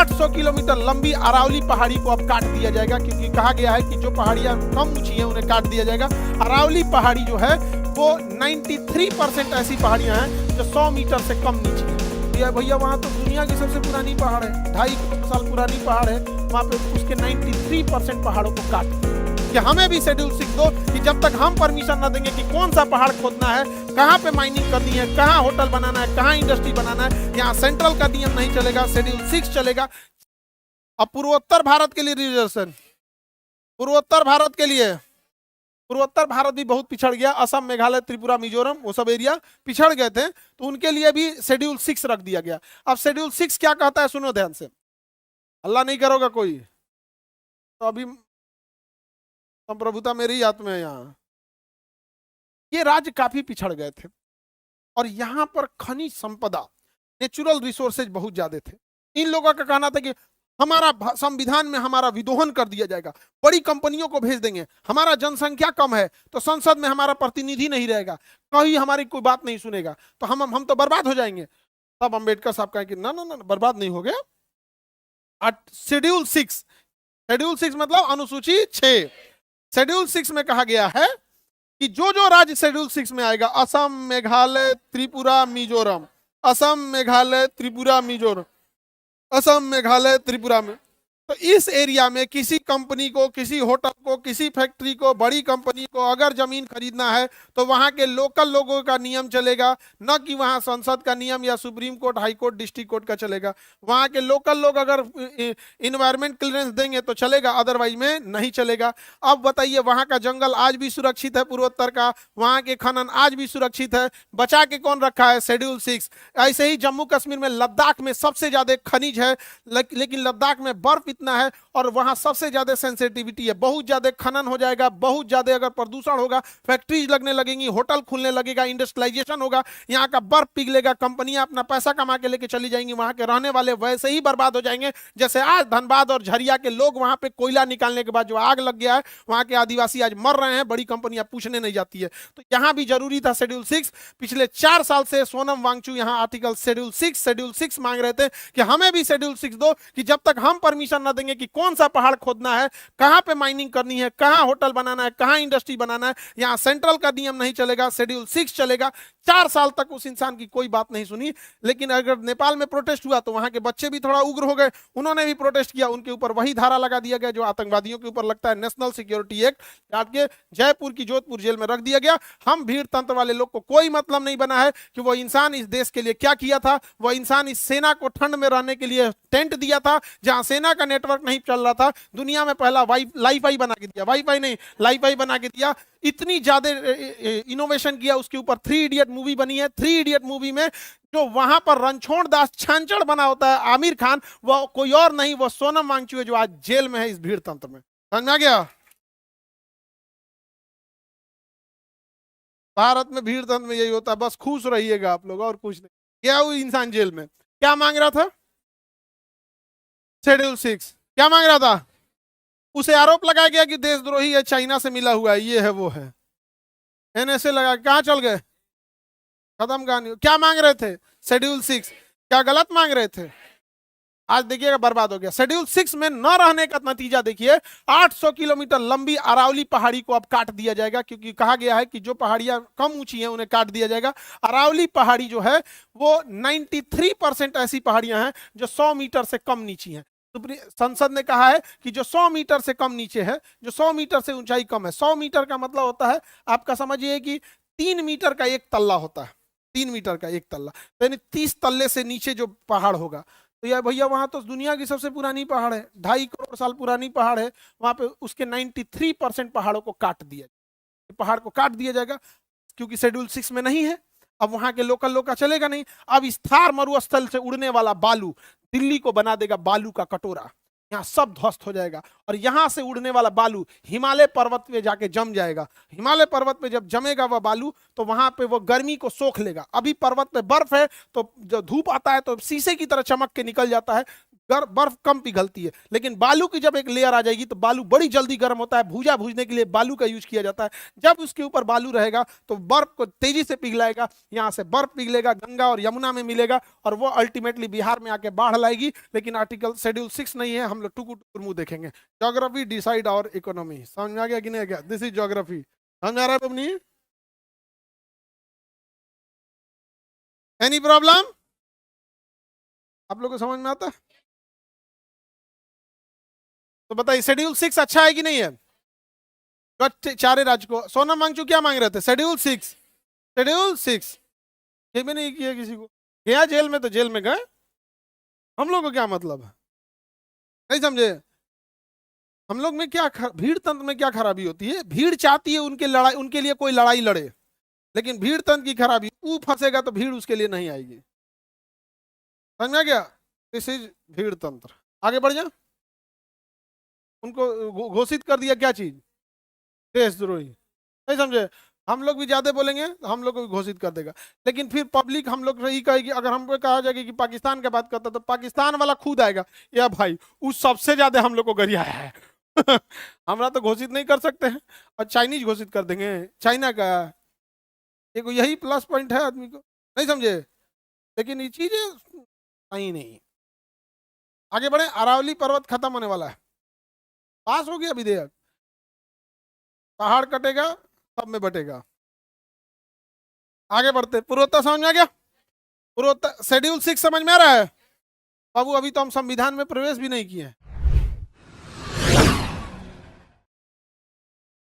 800 kilometre लंबी अरावली पहाड़ी को अब काट दिया जाएगा, क्योंकि कहा गया है कि जो पहाड़ियां कम ऊंची हैं उन्हें काट दिया जाएगा। अरावली पहाड़ी जो है वो 93% ऐसी पहाड़ियां हैं जो 100 मीटर से कम नीचे है। भैया वहां तो दुनिया की सबसे पुरानी पहाड़ है, 2.5 साल पुरानी पहाड़ है, वहां पे उसके 93% पहाड़ों को काट दिया। कि हमें भी शेड्यूल 6 दो, कि जब तक हम परमिशन न देंगे कि कौन सा पहाड़ खोदना है, कहाँ पे माइनिंग करनी है, कहाँ होटल बनाना है, कहाँ इंडस्ट्री बनाना है, यहाँ सेंट्रल का नियम नहीं चलेगा, शेड्यूल 6 चलेगा। अब पूर्वोत्तर भारत के लिए रिजर्वेशन, पूर्वोत्तर भारत के लिए, पूर्वोत्तर भारत भी बहुत पिछड़ गया, असम, मेघालय, त्रिपुरा, मिजोरम, वो सब एरिया पिछड़ गए थे, तो उनके लिए भी शेड्यूल 6 रख दिया गया। अब शेड्यूल 6 क्या कहता है, सुनो ध्यान से, अल्लाह नहीं करोगा कोई, तो अभी संप्रभुता मेरी हाथ में है। यहाँ ये राज्य काफी पिछड़ गए थे और यहाँ पर खनिज संपदा, नेचुरल रिसोर्सेज बहुत ज्यादा थे। इन लोगों का कहना था कि हमारा संविधान में हमारा विदोहन कर दिया जाएगा, बड़ी कंपनियों को भेज देंगे, हमारा जनसंख्या कम है तो संसद में हमारा प्रतिनिधि नहीं रहेगा, कहीं हमारी कोई बात नहीं सुनेगा, तो हम तो बर्बाद हो जाएंगे। तब अंबेडकर साहब कहे कि ना ना ना, बर्बाद नहीं हो गया। शेड्यूल 6, शेड्यूल 6 मतलब अनुसूची 6, शेड्यूल 6 में कहा गया है कि जो जो राज्य शेड्यूल 6 में आएगा, असम, मेघालय, त्रिपुरा, मिजोरम, असम, मेघालय, त्रिपुरा, मिजोरम, असम, मेघालय, त्रिपुरा में, तो इस एरिया में किसी कंपनी को, किसी होटल को, किसी फैक्ट्री को, बड़ी कंपनी को अगर जमीन खरीदना है तो वहां के लोकल लोगों का नियम चलेगा, न कि वहां संसद का नियम या supreme court, high court, district court का चलेगा। वहां के लोकल लोग अगर इन्वायरमेंट क्लियरेंस देंगे तो चलेगा, अदरवाइज में नहीं चलेगा। अब बताइए, वहां का जंगल आज भी सुरक्षित है, पूर्वोत्तर का, वहां के खनन आज भी सुरक्षित है, बचा के कौन रखा है, शेड्यूल 6। ऐसे ही जम्मू कश्मीर में, लद्दाख में सबसे ज्यादा खनिज है, लेकिन लद्दाख में बर्फ इतना है और वहां सबसे ज्यादा सेंसिटिविटी है, बहुत ज्यादा खनन हो जाएगा, बहुत ज्यादा अगर प्रदूषण होगा, फैक्ट्रीज लगने लगेंगी, होटल खुलने लगेगा, इंडस्ट्रियलाइजेशन होगा, यहाँ का बर्फ पिघलेगा, कंपनियां अपना पैसा कमा के लेके चली जाएंगी, वहां के रहने वाले वैसे ही बर्बाद हो जाएंगे जैसे आज धनबाद और झरिया के लोग वहां पे कोयला निकालने के बाद जो आग लग गया है, वहां के आदिवासी आज मर रहे हैं, बड़ी कंपनियां पूछने नहीं जाती है। तो यहां भी जरूरी था शेड्यूल 6। पिछले 4 साल से सोनम वांगचू यहां आर्टिकल शेड्यूल 6 मांग रहे थे कि हमें भी शेड्यूल 6 दो, कि जब तक हम परमिशन न देंगे कि कौन सा पहाड़ खोदना है, कहां पे माइनिंग करनी है, कहां होटल बनाना है, कहां इंडस्ट्री बनाना है, यहां सेंट्रल का नियम नहीं चलेगा, शेड्यूल 6 चलेगा। 4 साल तक उस इंसान की कोई बात नहीं सुनी। लेकिन अगर नेपाल में प्रोटेस्ट हुआ तो वहां के बच्चे भी थोड़ा उग्र हो गए, उन्होंने भी प्रोटेस्ट किया, उनके ऊपर वही धारा लगा दिया गया जो आतंकवादियों के ऊपर लगता है, नेशनल सिक्योरिटी एक्ट, डाल के जयपुर की जोधपुर जेल में रख दिया गया। हम भीड़ तंत्र वाले लोग को कोई मतलब नहीं बना है कि वो इंसान इस देश के लिए क्या किया था, वो इंसान इस सेना को ठंड में रहने के लिए टेंट दिया था, जहां सेना का नेटवर्क नहीं चल रहा था, दुनिया में पहला लाईफाई बना के दिया, वाईफाई नहीं लाईफाई बना के दिया, इतनी ज्यादा इनोवेशन किया, उसके ऊपर 3 इडियट मूवी बनी है। 3 इडियट मूवी में जो वहां पर रणछोड़ दास छांचड़ बना होता है आमिर खान, वो कोई और नहीं, वो सोनम वांगचू है जो आज जेल में है इस भीड़ तंत्र में। समझ आ गया? भारत में भीड़ तंत्र में यही होता है, बस खुश रहिएगा आप लोग और कुछ नहीं। क्या वो इंसान जेल में क्या मांग रहा था, शेड्यूल 6 क्या मांग रहा था, उसे आरोप लगाया गया कि देशद्रोही है, चाइना से मिला हुआ है, ये है वो है, एनएसए लगा, कहां चल गए, खत्म कहानी। क्या मांग रहे थे, शेड्यूल 6, क्या गलत मांग रहे थे? आज देखिएगा बर्बाद हो गया। शेड्यूल 6 में न रहने का नतीजा देखिए, 800 किलोमीटर लंबी अरावली पहाड़ी को अब काट दिया जाएगा, क्योंकि कहा गया है कि जो पहाड़ियां कम ऊंची हैं उन्हें काट दिया जाएगा। अरावली पहाड़ी जो है वो 93% ऐसी पहाड़ियां हैं जो 100 मीटर से कम नीची हैं। संसद ने कहा है कि जो 100 मीटर से कम नीचे है, जो 100 मीटर से ऊंचाई कम है, 100 मीटर का मतलब होता है, आपका समझिए कि 3 मीटर का एक तल्ला होता है, 3 मीटर का एक तल्ला, यानी 30 तल्ले से नीचे जो पहाड़ होगा। तो यार भैया वहां तो दुनिया की सबसे पुरानी पहाड़ है, 2.5 करोड़ साल पुरानी पहाड़ है, वहां पे उसके 93% पहाड़ों को काट दिया, पहाड़ को काट दिया जाएगा, क्योंकि शेड्यूल 6 में नहीं है। अब वहां के लोकल लोग का चलेगा नहीं। अब इस थार मरुस्थल से उड़ने वाला बालू दिल्ली को बना देगा बालू का कटोरा, यहाँ सब ध्वस्त हो जाएगा, और यहां से उड़ने वाला बालू हिमालय पर्वत पे जाके जम जाएगा। हिमालय पर्वत पे जब जमेगा वह बालू, तो वहां पे वो गर्मी को सोख लेगा। अभी पर्वत पे बर्फ है, तो जो धूप आता है तो शीशे की तरह चमक के निकल जाता है, बर्फ कम पिघलती है। लेकिन बालू की जब एक लेयर आ जाएगी तो बालू बड़ी जल्दी गर्म होता है। भूजा भूजने के लिए बालू का यूज किया जाता है। जब उसके ऊपर बालू रहेगा तो बर्फ को तेजी से पिघलाएगा, यहाँ से बर्फ पिघलेगा, गंगा और यमुना में मिलेगा और वो अल्टीमेटली बिहार में आके बाढ़ लाएगी। लेकिन आर्टिकल शेड्यूल 6 नहीं है, हम लोग टुकु टुकुर मुंह देखेंगे। ज्योग्राफी डिसाइड आवर इकोनॉमी, समझ में आ गया कि नहीं आ गया? This is geography. समझ में आ रहा है तुम? नहीं एनी प्रॉब्लम? आप लोग को समझ में आता है तो बताइए, शेड्यूल 6 अच्छा है कि नहीं है? चारे राज्य को सोनम वांगचुक क्या मांग रहे थे? शेड्यूल 6, शेड्यूल 6 ये भी नहीं किया किसी को। गया जेल में तो जेल में गए, हम लोग को क्या मतलब है? नहीं समझे? हम लोग में क्या भीड़ तंत्र में क्या खराबी होती है? भीड़ चाहती है उनके लड़ाई, उनके लिए कोई लड़ाई लड़े, लेकिन भीड़ तंत्र की खराबी, वो फंसेगा तो भीड़ उसके लिए नहीं आएगी। समझ में आ गया? दिस इज भीड़ तंत्र। आगे बढ़ जा। उनको घोषित कर दिया क्या चीज? देशद्रोही। नहीं समझे? हम लोग भी ज्यादा बोलेंगे तो हम लोग को भी घोषित कर देगा। लेकिन फिर पब्लिक हम लोग से ही कहेगी, अगर हमको कहा जाएगा कि पाकिस्तान की बात करता तो पाकिस्तान वाला खुद आएगा, या भाई उस सबसे ज्यादा हम लोग को गरियाया है। हमरा तो घोषित नहीं कर सकते हैं, और चाइनीज घोषित कर देंगे, चाइना का। एक यही प्लस पॉइंट है आदमी को। नहीं समझे? लेकिन ये चीजें सही नहीं। आगे बढ़े। अरावली पर्वत खत्म होने वाला है, पास हो गया विधेयक। पहाड़ कटेगा सब में बटेगा। आगे बढ़ते। पूर्वोत्तर समझ में आ गया? पूर्वोत्तर शेड्यूल 6 समझ में आ रहा है बाबू? अभी तो हम संविधान में प्रवेश भी नहीं किए हैं।